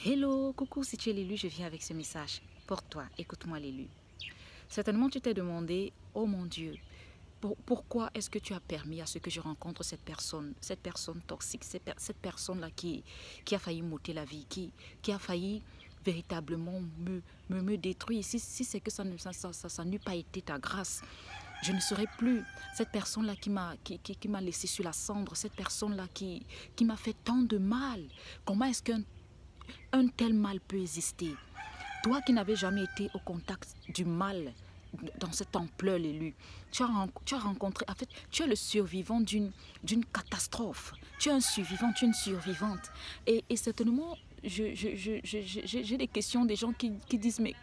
Hello, coucou, si tu es l'élu, je viens avec ce message. Pour toi, écoute-moi l'élu. Certainement, tu t'es demandé, oh mon Dieu, pourquoi est-ce que tu as permis à ce que je rencontre cette personne toxique, cette personne-là qui a failli m'ôter la vie, qui a failli véritablement me détruire. Si c'est que ça n'eût pas été ta grâce, je ne serais plus cette personne-là qui m'a laissé sur la cendre, cette personne-là qui m'a fait tant de mal. Comment est-ce qu'un tel mal peut exister? Toi qui n'avais jamais été au contact du mal dans cette ampleur, l'élu, tu as rencontré, en fait, tu es le survivant d'une catastrophe. Tu es un survivant, tu es une survivante. Et certainement, j'ai des questions des gens qui disent, mais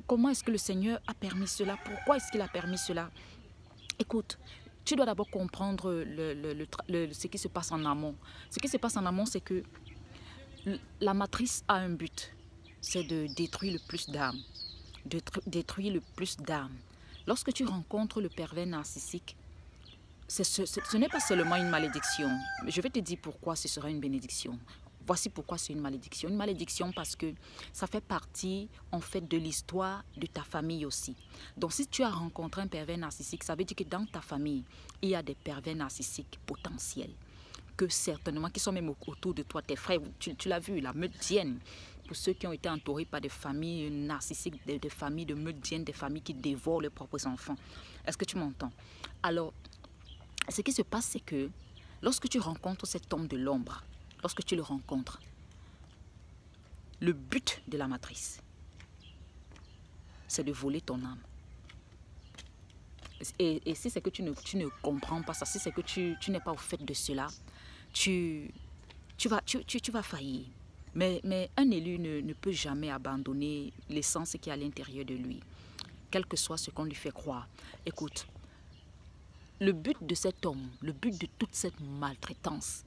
comment est-ce que le Seigneur a permis cela? Pourquoi est-ce qu'il a permis cela? Écoute, tu dois d'abord comprendre ce qui se passe en amont. Ce qui se passe en amont, c'est que la matrice a un but. C'est de détruire le plus d'âmes. Détruire le plus d'âmes. Lorsque tu rencontres le pervers narcissique, ce n'est pas seulement une malédiction. Je vais te dire pourquoi ce sera une bénédiction. Voici pourquoi c'est une malédiction. Une malédiction parce que ça fait partie en fait de l'histoire de ta famille aussi. Donc si tu as rencontré un pervers narcissique, ça veut dire que dans ta famille, il y a des pervers narcissiques potentiels. Que certainement, qui sont même autour de toi, tes frères, tu l'as vu, la meutienne. Pour ceux qui ont été entourés par des familles narcissiques, des familles de meutiennes, des familles qui dévorent leurs propres enfants. Est-ce que tu m'entends? Alors, ce qui se passe, c'est que lorsque tu rencontres cet homme de l'ombre, lorsque tu le rencontres, le but de la matrice, c'est de voler ton âme. Et si c'est que tu ne comprends pas ça, si c'est que tu n'es pas au fait de cela, tu vas faillir. Mais un élu ne peut jamais abandonner l'essence qui est à l'intérieur de lui, quel que soit ce qu'on lui fait croire. Écoute, le but de cet homme, le but de toute cette maltraitance,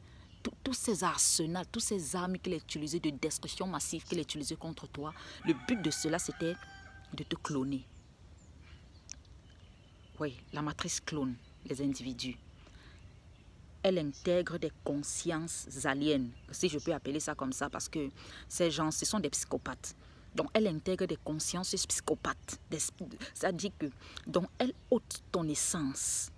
tous ces arsenals, tous ces armes qu'il a utilisées de destruction massive qu'il a utilisées contre toi, le but de cela, c'était de te cloner. Oui, la matrice clone les individus. Elle intègre des consciences aliens, si je peux appeler ça comme ça, parce que ces gens, ce sont des psychopathes. Donc, elle intègre des consciences psychopathes. C'est-à-dire que, donc, elle ôte ton essence.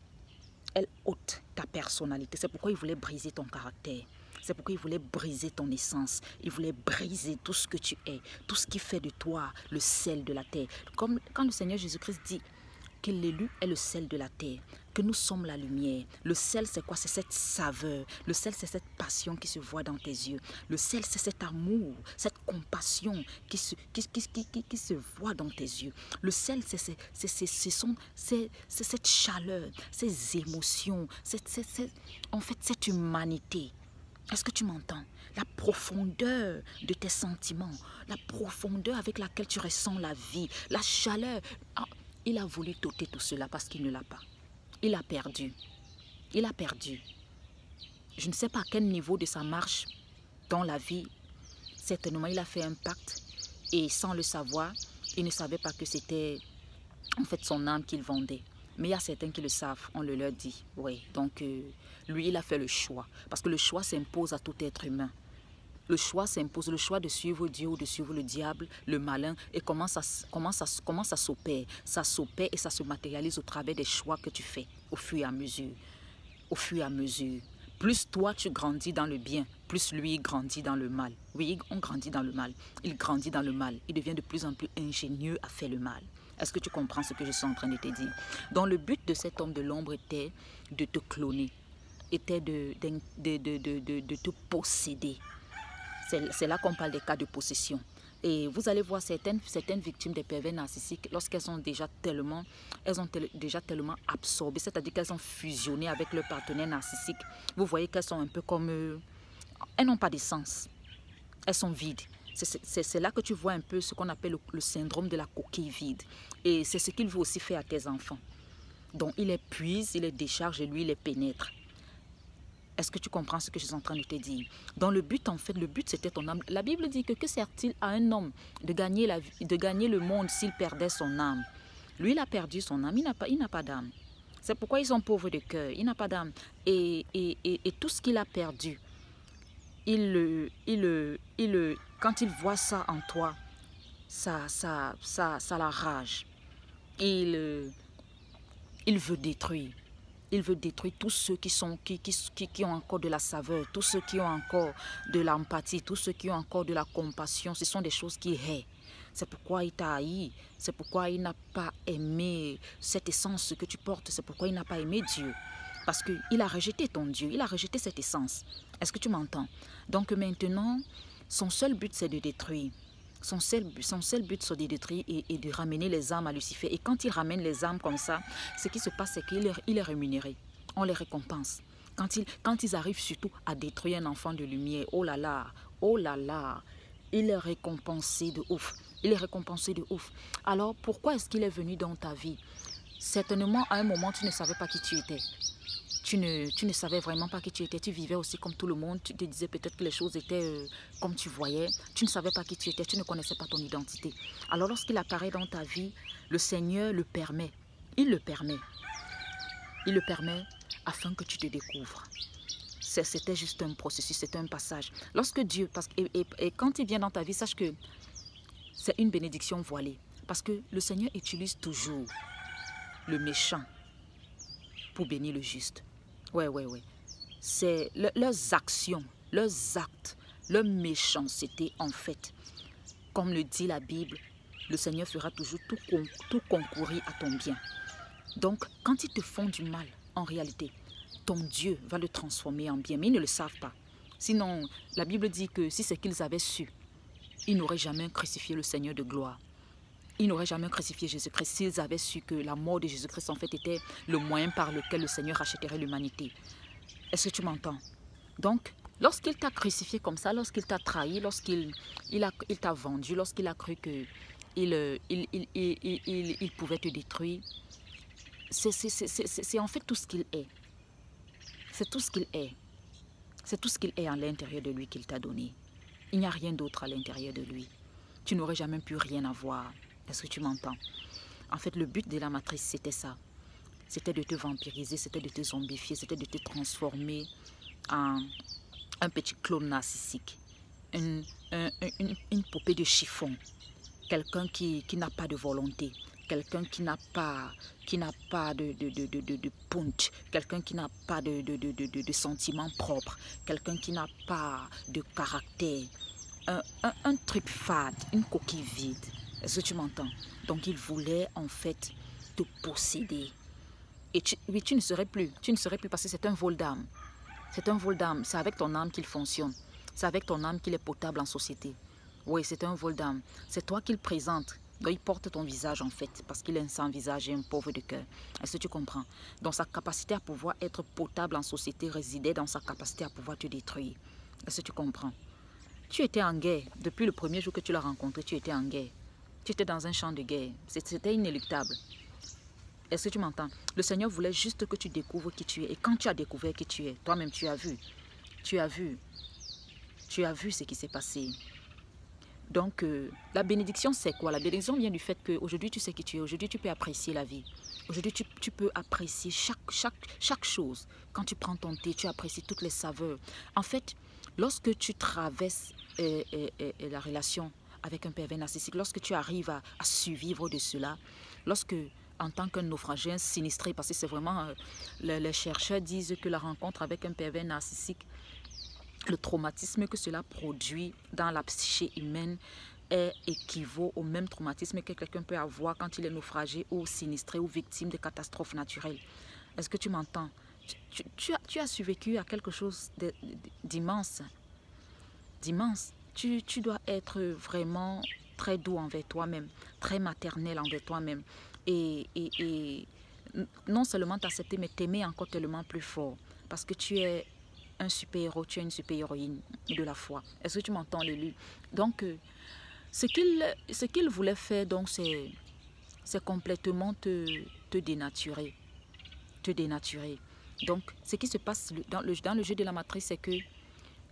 Elle ôte ta personnalité. C'est pourquoi il voulait briser ton caractère. C'est pourquoi il voulait briser ton essence. Il voulait briser tout ce que tu es, tout ce qui fait de toi le sel de la terre. Comme quand le Seigneur Jésus-Christ dit que l'élu est le sel de la terre, que nous sommes la lumière. Le sel, c'est quoi? C'est cette saveur. Le sel, c'est cette passion qui se voit dans tes yeux. Le sel, c'est cet amour, cette compassion qui se voit dans tes yeux. Le sel, c'est cette chaleur, ces émotions, en fait, cette humanité. Est-ce que tu m'entends? La profondeur de tes sentiments, la profondeur avec laquelle tu ressens la vie, la chaleur. Il a voulu t'ôter tout cela parce qu'il ne l'a pas. Il a perdu. Il a perdu. Je ne sais pas à quel niveau de sa marche dans la vie, certainement il a fait un pacte et sans le savoir, il ne savait pas que c'était en fait son âme qu'il vendait. Mais il y a certains qui le savent, on le leur dit. Oui, donc lui il a fait le choix. Parce que le choix s'impose à tout être humain. Le choix s'impose, le choix de suivre Dieu ou de suivre le diable, le malin, et comment ça s'opère. Ça s'opère et ça se matérialise au travers des choix que tu fais au fur et à mesure. Au fur et à mesure. Plus toi tu grandis dans le bien, plus lui grandit dans le mal. Oui, on grandit dans le mal. Il grandit dans le mal. Il devient de plus en plus ingénieux à faire le mal. Est-ce que tu comprends ce que je suis en train de te dire? Donc le but de cet homme de l'ombre était de te cloner, était de te posséder. C'est là qu'on parle des cas de possession. Et vous allez voir certaines victimes des pervers narcissiques, lorsqu'elles ont déjà tellement absorbé, c'est-à-dire qu'elles ont fusionné avec leur partenaire narcissique. Vous voyez qu'elles sont un peu comme... elles n'ont pas d'essence. Elles sont vides. C'est là que tu vois un peu ce qu'on appelle le syndrome de la coquille vide. Et c'est ce qu'il veut aussi faire à tes enfants. Donc il les puise, il les décharge et lui, il les pénètre. Est-ce que tu comprends ce que je suis en train de te dire? Dans le but, en fait, le but c'était ton âme. La Bible dit que sert-il à un homme de gagner le monde s'il perdait son âme? Lui, il a perdu son âme, il n'a pas d'âme. C'est pourquoi ils sont pauvres de cœur, il n'a pas d'âme. Et tout ce qu'il a perdu, quand il voit ça en toi, ça la rage. Il veut détruire. Il veut détruire tous ceux qui ont encore de la saveur, tous ceux qui ont encore de l'empathie, tous ceux qui ont encore de la compassion. Ce sont des choses qu'il hait. C'est pourquoi il t'a haï. C'est pourquoi il n'a pas aimé cette essence que tu portes. C'est pourquoi il n'a pas aimé Dieu. Parce qu'il a rejeté ton Dieu. Il a rejeté cette essence. Est-ce que tu m'entends? Donc maintenant, son seul but, c'est de détruire. Son seul but, c'est de détruire et de ramener les âmes à Lucifer. Et quand il ramène les âmes comme ça, ce qui se passe, c'est qu'il est rémunéré. On les récompense. Quand ils arrivent surtout à détruire un enfant de lumière, oh là là, il est récompensé de ouf. Il est récompensé de ouf. Alors, pourquoi est-ce qu'il est venu dans ta vie? Certainement, à un moment, tu ne savais pas qui tu étais. Tu ne savais vraiment pas qui tu étais. Tu vivais aussi comme tout le monde. Tu te disais peut-être que les choses étaient comme tu voyais. Tu ne savais pas qui tu étais. Tu ne connaissais pas ton identité. Alors lorsqu'il apparaît dans ta vie, le Seigneur le permet. Il le permet. Il le permet afin que tu te découvres. C'était juste un processus, c'était un passage. Lorsque Dieu, et quand il vient dans ta vie, sache que c'est une bénédiction voilée. Parce que le Seigneur utilise toujours le méchant pour bénir le juste. Ouais. C'est leurs actions, leurs actes, leur méchanceté en fait. Comme le dit la Bible, le Seigneur fera toujours tout concourir à ton bien. Donc, quand ils te font du mal, en réalité, ton Dieu va le transformer en bien. Mais ils ne le savent pas. Sinon, la Bible dit que si c'est qu'ils avaient su, ils n'auraient jamais crucifié le Seigneur de gloire. Ils n'auraient jamais crucifié Jésus-Christ s'ils avaient su que la mort de Jésus-Christ en fait était le moyen par lequel le Seigneur rachèterait l'humanité. Est-ce que tu m'entends? Donc, lorsqu'il t'a crucifié comme ça, lorsqu'il t'a trahi, lorsqu'il t'a vendu, lorsqu'il a cru qu'il pouvait te détruire, c'est en fait tout ce qu'il est. C'est tout ce qu'il est. C'est tout ce qu'il est à l'intérieur de lui qu'il t'a donné. Il n'y a rien d'autre à l'intérieur de lui. Tu n'aurais jamais pu rien avoir. Est-ce que tu m'entends? En fait, le but de la matrice, c'était ça. C'était de te vampiriser, c'était de te zombifier, c'était de te transformer en un petit clone narcissique. Une poupée de chiffon. Quelqu'un qui n'a pas de volonté. Quelqu'un qui n'a pas de punch. Quelqu'un qui n'a pas de sentiments propres. Quelqu'un qui n'a pas de caractère. Un truc fade, une coquille vide. Est-ce que tu m'entends? Donc il voulait en fait te posséder. Et tu ne serais plus parce que c'est un vol d'âme. C'est un vol d'âme. C'est avec ton âme qu'il fonctionne. C'est avec ton âme qu'il est potable en société. Oui, c'est un vol d'âme. C'est toi qu'il présente. Donc il porte ton visage en fait parce qu'il est un sans visage et un pauvre de cœur. Est-ce que tu comprends? Donc sa capacité à pouvoir être potable en société résidait dans sa capacité à pouvoir te détruire. Est-ce que tu comprends? Tu étais en guerre. Depuis le premier jour que tu l'as rencontré, tu étais en guerre. Tu étais dans un champ de guerre. C'était inéluctable. Est-ce que tu m'entends? Le Seigneur voulait juste que tu découvres qui tu es. Et quand tu as découvert qui tu es, toi-même tu as vu. Tu as vu ce qui s'est passé. Donc, la bénédiction, c'est quoi? La bénédiction vient du fait qu'aujourd'hui, tu sais qui tu es. Aujourd'hui, tu peux apprécier la vie. Aujourd'hui, tu peux apprécier chaque chose. Quand tu prends ton thé, tu apprécies toutes les saveurs. En fait, lorsque tu traverses la relation avec un pervers narcissique, lorsque tu arrives à survivre de cela, lorsque, en tant qu'un naufragé, un sinistré, parce que c'est vraiment, les chercheurs disent que la rencontre avec un pervers narcissique, le traumatisme que cela produit dans la psyché humaine équivaut au même traumatisme que quelqu'un peut avoir quand il est naufragé ou sinistré ou victime de catastrophes naturelles. Est-ce que tu m'entends? Tu as survécu à quelque chose d'immense. Tu dois être vraiment très doux envers toi-même, très maternel envers toi-même. Et non seulement t'accepter, mais t'aimer encore tellement plus fort. Parce que tu es un super-héros, tu es une super-héroïne de la foi. Est-ce que tu m'entends, l'élu? Donc, ce qu'il voulait faire, donc, c'est complètement te dénaturer. Te dénaturer. Donc, ce qui se passe dans le jeu de la matrice, c'est que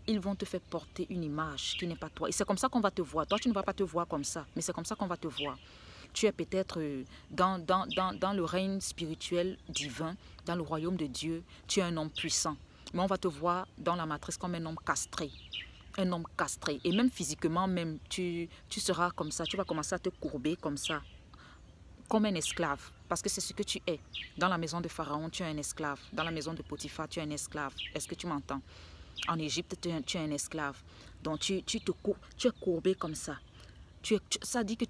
ils vont te faire porter une image qui n'est pas toi. Et c'est comme ça qu'on va te voir. Toi, tu ne vas pas te voir comme ça, mais c'est comme ça qu'on va te voir. Tu es peut-être dans le règne spirituel divin, dans le royaume de Dieu. Tu es un homme puissant. Mais on va te voir dans la matrice comme un homme castré. un homme castré. Et même physiquement, même, tu seras comme ça. Tu vas commencer à te courber comme ça, comme un esclave. Parce que c'est ce que tu es. Dans la maison de Pharaon, tu es un esclave. Dans la maison de Potiphar, tu es un esclave. Est-ce que tu m'entends? En Égypte, tu es un esclave. Donc, tu es courbé comme ça. Ça dit que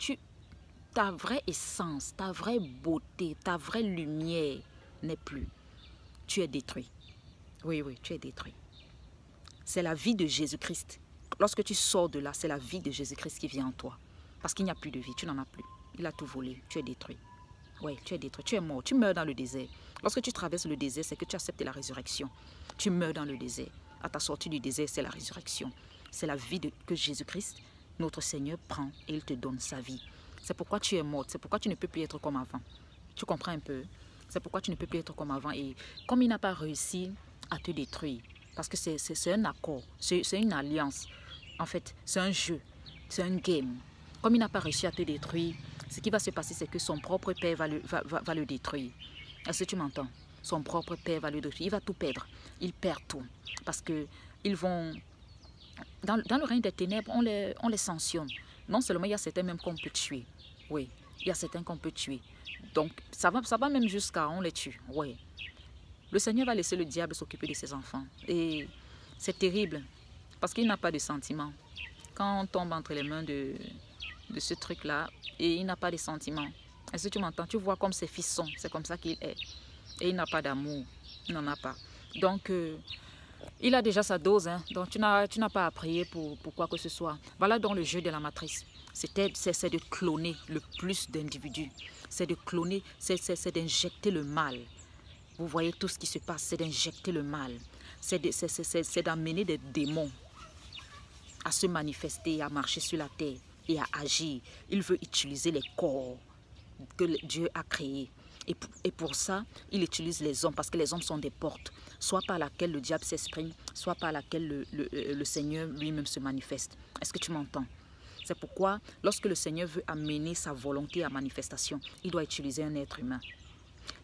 ta vraie essence, ta vraie beauté, ta vraie lumière n'est plus. Tu es détruit. Oui, oui, tu es détruit. C'est la vie de Jésus-Christ. Lorsque tu sors de là, c'est la vie de Jésus-Christ qui vient en toi. Parce qu'il n'y a plus de vie, tu n'en as plus. Il a tout volé, tu es détruit. Oui, tu es détruit, tu es mort, tu meurs dans le désert. Lorsque tu traverses le désert, c'est que tu acceptes la résurrection. Tu meurs dans le désert. À ta sortie du désert, c'est la résurrection. C'est la vie que Jésus-Christ, notre Seigneur, prend et il te donne sa vie. C'est pourquoi tu es mort, c'est pourquoi tu ne peux plus être comme avant. Tu comprends un peu? C'est pourquoi tu ne peux plus être comme avant. Et comme il n'a pas réussi à te détruire, parce que c'est un accord, c'est une alliance. En fait, c'est un jeu, c'est un game. Comme il n'a pas réussi à te détruire, ce qui va se passer, c'est que son propre père va le détruire. Est-ce que tu m'entends? Son propre père va le détruire. Il va tout perdre. Il perd tout. Parce que ils vont... Dans le règne des ténèbres, on les sanctionne. Non seulement il y a certains même qu'on peut tuer. Oui, il y a certains qu'on peut tuer. Donc, ça va même jusqu'à on les tue. Oui. Le Seigneur va laisser le diable s'occuper de ses enfants. Et c'est terrible. Parce qu'il n'a pas de sentiments. Quand on tombe entre les mains de ce truc-là, et il n'a pas de sentiments. Est-ce que tu m'entends? Tu vois comme ses fils sont. C'est comme ça qu'il est. Et il n'a pas d'amour. Il n'en a pas. Donc, il a déjà sa dose. Hein. Donc, tu n'as pas à prier pour quoi que ce soit. Voilà donc le jeu de la matrice. C'est de cloner le plus d'individus. C'est de cloner, c'est d'injecter le mal. Vous voyez tout ce qui se passe, c'est d'injecter le mal. C'est d'amener des démons à se manifester, à marcher sur la terre et à agir. Il veut utiliser les corps que Dieu a créés. Et pour ça, il utilise les hommes parce que les hommes sont des portes, soit par laquelle le diable s'exprime, soit par laquelle le Seigneur lui-même se manifeste. Est-ce que tu m'entends? C'est pourquoi, lorsque le Seigneur veut amener sa volonté à manifestation, il doit utiliser un être humain.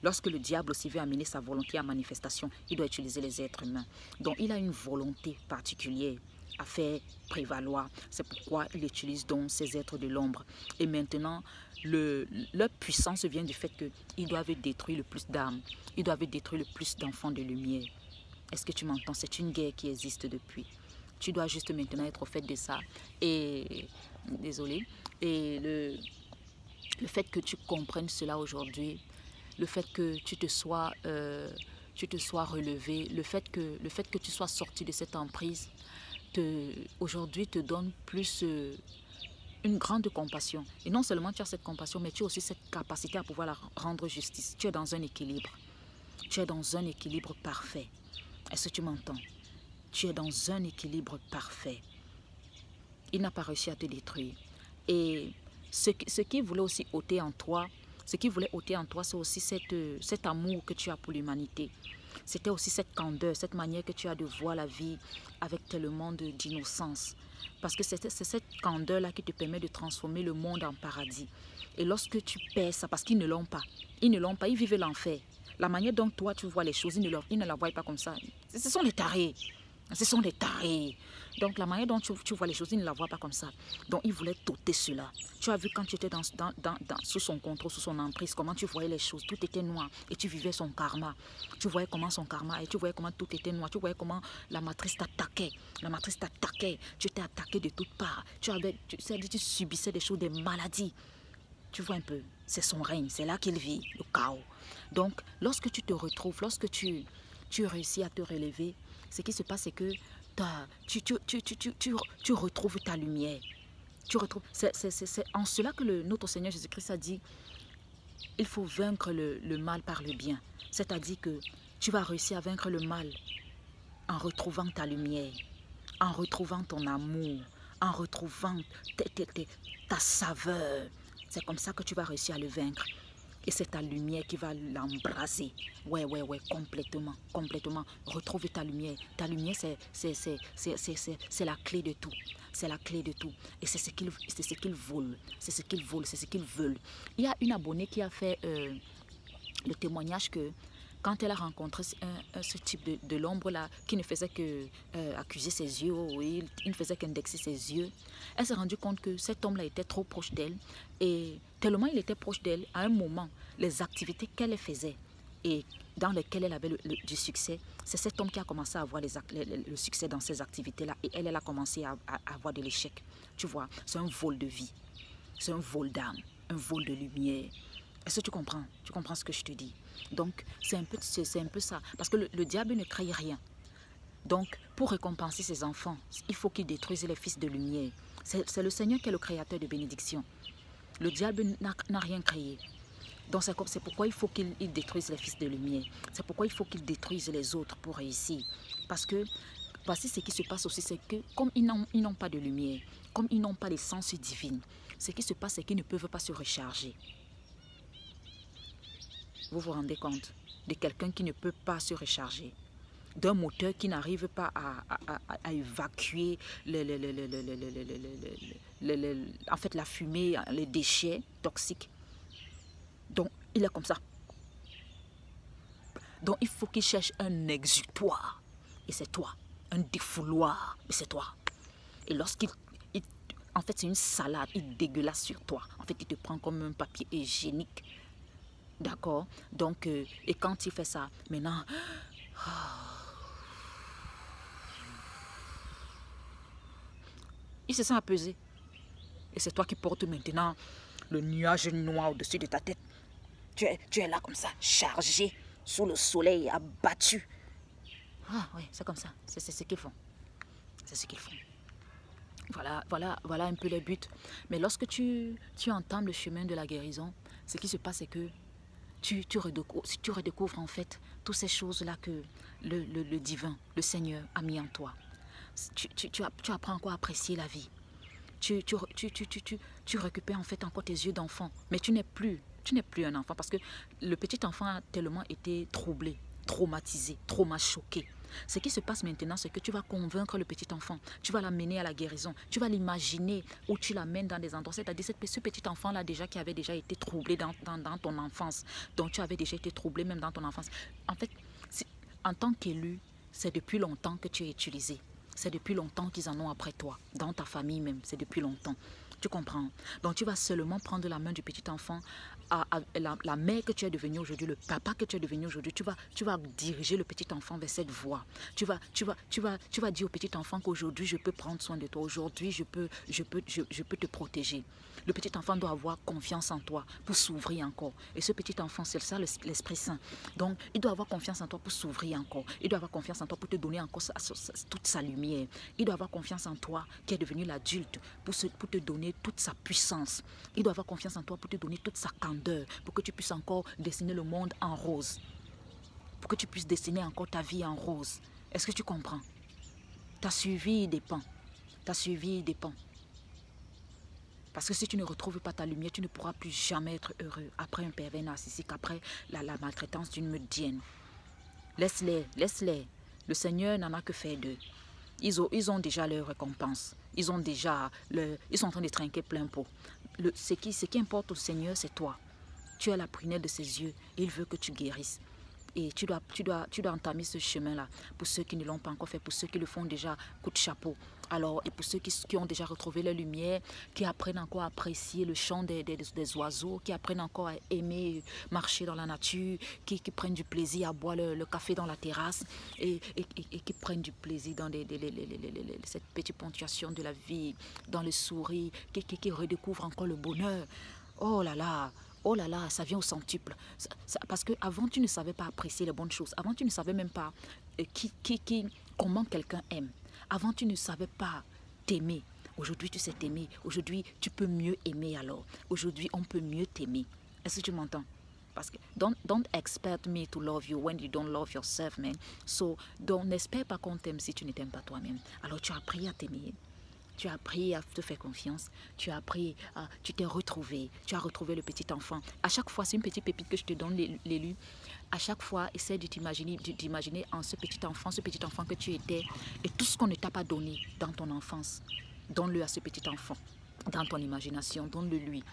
Lorsque le diable aussi veut amener sa volonté à manifestation, il doit utiliser les êtres humains. Donc, il a une volonté particulière à faire prévaloir. C'est pourquoi il utilise donc ces êtres de l'ombre. Et maintenant, leur puissance vient du fait qu'ils doivent détruire le plus d'âmes. Ils doivent détruire le plus d'enfants de lumière. Est-ce que tu m'entends? C'est une guerre qui existe depuis. Tu dois juste maintenant être au fait de ça. Et, désolé, et le fait que tu comprennes cela aujourd'hui, le fait que tu te sois relevé, le fait que tu sois sorti de cette emprise, aujourd'hui te donne plus une grande compassion. Et non seulement tu as cette compassion, mais tu as aussi cette capacité à pouvoir la rendre justice. Tu es dans un équilibre. Tu es dans un équilibre parfait. Est-ce que tu m'entends? Tu es dans un équilibre parfait. Il n'a pas réussi à te détruire. Et ce qu'il voulait aussi ôter en toi, c'est aussi cet amour que tu as pour l'humanité. C'était aussi cette candeur, cette manière que tu as de voir la vie avec tellement d'innocence. Parce que c'est cette candeur-là qui te permet de transformer le monde en paradis. Et lorsque tu perds ça, parce qu'ils ne l'ont pas, ils vivent l'enfer. La manière dont toi tu vois les choses, ils ne la voient pas comme ça. Ce sont les tarés. Ce sont des tarés. Donc la manière dont tu vois les choses, ils ne la voient pas comme ça. Donc il voulait t'ôter cela. Tu as vu quand tu étais sous son contrôle, sous son emprise, comment tu voyais les choses. Tout était noir et tu vivais son karma. Tu voyais comment son karma et tu voyais comment tout était noir. Tu voyais comment la matrice t'attaquait. La matrice t'attaquait. Tu étais attaqué de toutes parts. Tu subissais des choses, des maladies. Tu vois un peu, c'est son règne, c'est là qu'il vit, le chaos. Donc lorsque tu te retrouves, lorsque tu réussis à te relever, ce qui se passe, c'est que tu retrouves ta lumière. C'est en cela que notre Seigneur Jésus-Christ a dit, il faut vaincre le mal par le bien. C'est-à-dire que tu vas réussir à vaincre le mal en retrouvant ta lumière, en retrouvant ton amour, en retrouvant ta saveur. C'est comme ça que tu vas réussir à le vaincre. Et c'est ta lumière qui va l'embraser. Ouais, complètement. Retrouve ta lumière. Ta lumière, c'est la clé de tout. C'est la clé de tout. Et c'est ce qu'ils veulent. C'est ce qu'ils veulent. Il y a une abonnée qui a fait le témoignage que quand elle a rencontré ce type de l'ombre-là, qui ne faisait que accuser ses yeux, oui, il ne faisait qu'indexer ses yeux, elle s'est rendue compte que cet homme-là était trop proche d'elle. Et tellement il était proche d'elle, à un moment, les activités qu'elle faisait et dans lesquelles elle avait du succès, c'est cet homme qui a commencé à avoir le succès dans ces activités-là. Et elle a commencé à avoir de l'échec. Tu vois, c'est un vol de vie, c'est un vol d'âme, un vol de lumière. Est-ce que tu comprends? Tu comprends ce que je te dis? Donc, c'est un peu ça. Parce que le diable ne crée rien. Donc, pour récompenser ses enfants, il faut qu'il détruise les fils de lumière. C'est le Seigneur qui est le créateur de bénédiction. Le diable n'a rien créé. Donc, c'est pourquoi il faut qu'il détruise les fils de lumière. C'est pourquoi il faut qu'il détruise les autres pour réussir. Parce que, voici ce qui se passe aussi, c'est que comme ils n'ont pas de lumière, comme ils n'ont pas l'essence divine, ce qui se passe, c'est qu'ils ne peuvent pas se recharger. Vous vous rendez compte de quelqu'un qui ne peut pas se recharger, d'un moteur qui n'arrive pas à évacuer en fait, la fumée, les déchets toxiques. Donc, il est comme ça. Donc, il faut qu'il cherche un exutoire. Et c'est toi. Un défouloir. Et c'est toi. Et lorsqu'il... En fait, c'est une salade. Il dégueulasse sur toi. En fait, il te prend comme un papier hygiénique. D'accord? Donc, et quand il fait ça, maintenant... il se sent apaisé. Et c'est toi qui portes maintenant le nuage noir au-dessus de ta tête. Tu es là comme ça, chargé, sous le soleil, abattu. Ah oui, c'est comme ça. C'est ce qu'ils font. C'est ce qu'ils font. Voilà un peu les buts. Mais lorsque tu entames le chemin de la guérison, ce qui se passe, c'est que tu redécouvres en fait toutes ces choses-là que le divin, le Seigneur a mis en toi. Tu apprends encore à apprécier la vie. Tu récupères en fait encore tes yeux d'enfant. Mais tu n'es plus un enfant parce que le petit enfant a tellement été troublé, traumatisé, choqué. Ce qui se passe maintenant, c'est que tu vas convaincre le petit enfant. Tu vas l'amener à la guérison. Tu vas l'imaginer où tu l'amènes dans des endroits. C'est-à-dire ce petit enfant-là déjà qui avait déjà été troublé dans ton enfance. Donc tu avais déjà été troublé même dans ton enfance. En fait, en tant qu'élu, c'est depuis longtemps que tu es utilisé. C'est depuis longtemps qu'ils en ont après toi. Dans ta famille même, c'est depuis longtemps. Tu comprends? Donc tu vas seulement prendre la main du petit enfant, la mère que tu es devenue aujourd'hui, le papa que tu es devenu aujourd'hui. Tu vas diriger le petit enfant vers cette voie. Tu vas dire au petit enfant qu'aujourd'hui je peux prendre soin de toi. Aujourd'hui je peux te protéger. Le petit enfant doit avoir confiance en toi pour s'ouvrir encore. Et ce petit enfant, c'est ça l'Esprit Saint. Donc il doit avoir confiance en toi pour s'ouvrir encore. Il doit avoir confiance en toi pour te donner encore toute sa lumière. Il doit avoir confiance en toi qui est devenu l'adulte pour te donner toute sa puissance. Il doit avoir confiance en toi pour te donner toute sa candeur, pour que tu puisses encore dessiner le monde en rose. Pour que tu puisses dessiner encore ta vie en rose. Est-ce que tu comprends? Ta survie dépend. Ta survie dépend. Parce que si tu ne retrouves pas ta lumière, tu ne pourras plus jamais être heureux après un pervers narcissique, après la maltraitance d'une meudienne. Laisse-les. Le Seigneur n'en a que faire d'eux. Ils ont déjà leur récompense. Ils sont en train de trinquer plein pot. Ce qui importe au Seigneur, c'est toi. Tu as la prunelle de ses yeux. Il veut que tu guérisses. Et tu dois entamer ce chemin-là. Pour ceux qui ne l'ont pas encore fait, pour ceux qui le font déjà, coup de chapeau. Alors, et pour ceux qui ont déjà retrouvé leur lumière, qui apprennent encore à apprécier le chant des oiseaux, qui apprennent encore à aimer marcher dans la nature, qui prennent du plaisir à boire le café dans la terrasse et qui prennent du plaisir dans cette petite ponctuation de la vie, dans le sourire, qui redécouvrent encore le bonheur. Oh là là! Oh là là, ça vient au centuple. Parce qu'avant, tu ne savais pas apprécier les bonnes choses. Avant, tu ne savais même pas comment quelqu'un aime. Avant, tu ne savais pas t'aimer. Aujourd'hui, tu sais t'aimer. Aujourd'hui, tu peux mieux aimer alors. Aujourd'hui, on peut mieux t'aimer. Est-ce que tu m'entends? Parce que don't expect me to love you when you don't love yourself, man. So, n'espère pas qu'on t'aime si tu ne t'aimes pas toi-même. Alors, tu as appris à t'aimer. Tu as appris à te faire confiance. Tu t'es retrouvé. Tu as retrouvé le petit enfant. À chaque fois, c'est une petite pépite que je te donne, l'élu. À chaque fois, essaie de t'imaginer en ce petit enfant que tu étais et tout ce qu'on ne t'a pas donné dans ton enfance. Donne-le à ce petit enfant. dans ton imagination, donne-le lui.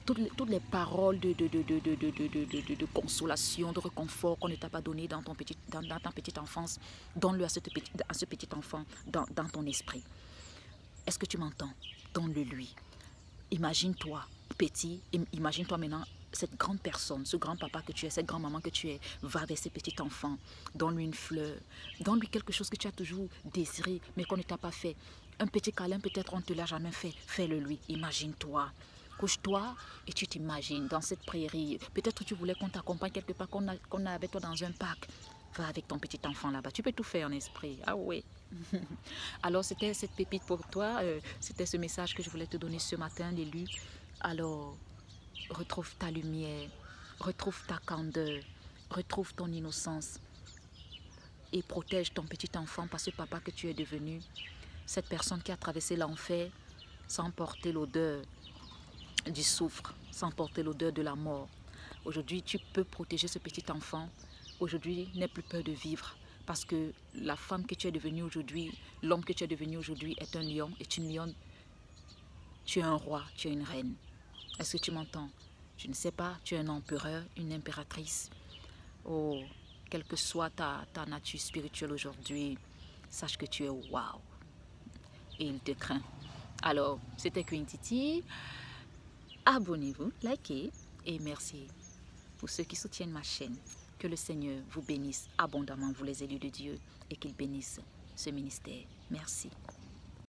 Toutes les paroles de consolation, de réconfort qu'on ne t'a pas donné dans ta petite enfance, donne-le à ce petit enfant dans ton esprit. Est-ce que tu m'entends? Donne-le lui. Imagine-toi petit, imagine-toi maintenant cette grande personne, ce grand papa que tu es, cette grand maman que tu es, va vers ce petit enfant, donne-lui une fleur, donne-lui quelque chose que tu as toujours désiré, mais qu'on ne t'a pas fait. Un petit câlin, peut-être on ne te l'a jamais fait, fais-le lui, imagine-toi. Couche-toi et tu t'imagines dans cette prairie. Peut-être tu voulais qu'on t'accompagne quelque part, qu'on a avec toi dans un parc. Va avec ton petit enfant là-bas. Tu peux tout faire en esprit. Ah oui. Alors, c'était cette pépite pour toi. C'était ce message que je voulais te donner ce matin, l'élu. Alors, retrouve ta lumière, retrouve ta candeur, retrouve ton innocence et protège ton petit enfant par ce papa que tu es devenu. Cette personne qui a traversé l'enfer sans porter l'odeur du soufre, sans porter l'odeur de la mort. Aujourd'hui, tu peux protéger ce petit enfant. Aujourd'hui, n'aie plus peur de vivre. Parce que la femme que tu es devenue aujourd'hui, l'homme que tu es devenu aujourd'hui est un lion, est une lionne. Tu es un roi, tu es une reine. Est-ce que tu m'entends? Je ne sais pas, tu es un empereur, une impératrice. Oh, quelle que soit ta nature spirituelle aujourd'hui, sache que tu es waouh. Et il te craint. Alors, c'était Queen Titi. Abonnez-vous, likez et merci pour ceux qui soutiennent ma chaîne. Que le Seigneur vous bénisse abondamment, vous les élus de Dieu, et qu'il bénisse ce ministère. Merci.